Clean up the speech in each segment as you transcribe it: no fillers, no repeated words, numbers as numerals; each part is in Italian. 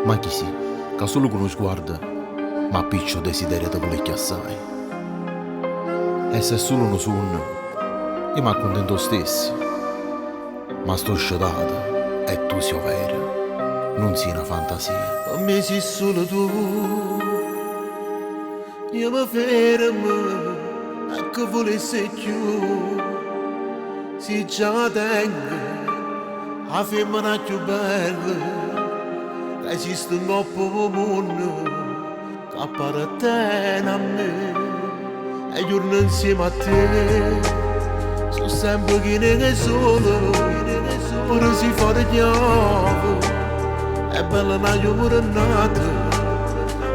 Ma chi sì, che solo con uno sguardo ma piccio desiderio di volerti assai. E se solo uno sonno, io mi accontento stesso. Ma sto scedato e tu sei vero, non sei una fantasia. Per me sei solo tu, io mi fermo a che volessi più. Se già tengo la femmina più bella che esiste in troppo mondo, che appartiene a me e giorno insieme a te. Sono sempre chi ne è solo, ora si fa di chiave, è bella una giornata,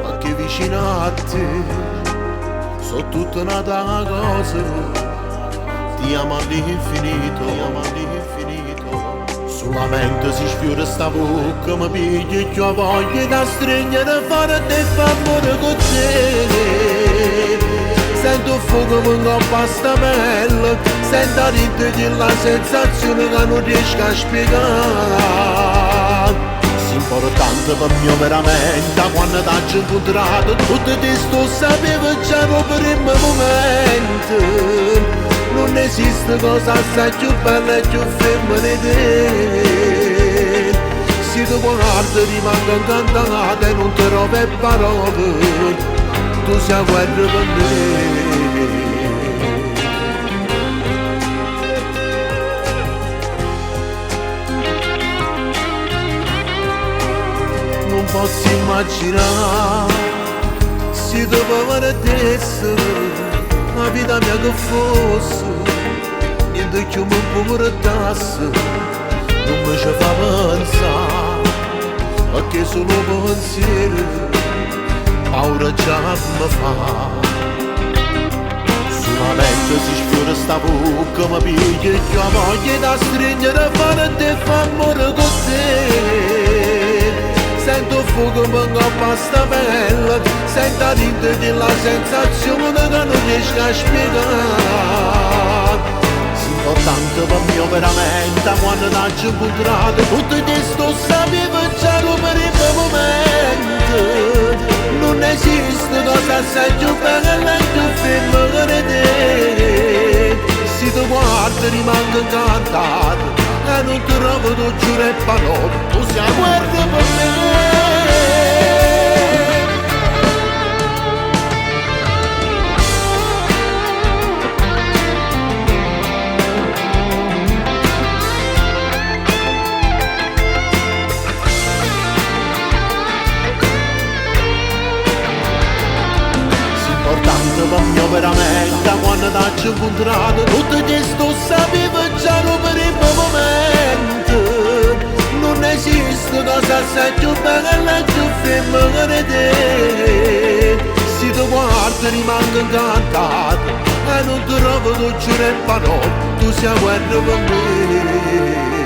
ma che vicino a te, so tutta una cosa. Ti amo all'infinito, solamente si sfiora sta bocca, mi piglia più a voglia da stringere, fare te amore con te. Sento fuoco con la pasta bella, sento dentro di la sensazione che non riesco a spiegare. Sei importante per me veramente, quando t'ho incontrato, tutto questo sapevo già no per il momento. Non esiste cosa assai più bella e più femmina di te. Se tu guardi rimango incantata e non ti trovo parole, tu sei a guerra per me. Non posso immaginare se dopo vedessi la vita mia che fosse niente che mi portasse, non mi ci fa pensare, perché solo pensiero paura già mi fa. Solamente si sfiora sta bocca, mi piglia più a voglia da stringere, fare te fa amore con te. Sento fuoco ma pasta bella, sento dentro della sensazione che non riesco a spiegare. Sei importante per me veramente, quando t'ho incontrato, tutto questo sapevo già per il momento. Non esiste cosa assai più bella e più femmina di te. Se tu guardi rimango incantato e non ti trovo, tu giuro e parole, tu sei a guerra per me. Importante per me veramente, quando t'ho incontrato, tutto questo sapevo già per il momento. Non esiste cosa assai più bella e più femmina di te. Se tu guardi rimango incantato e non ti trovo, tu giuro e parole, tu sei a guerra per me.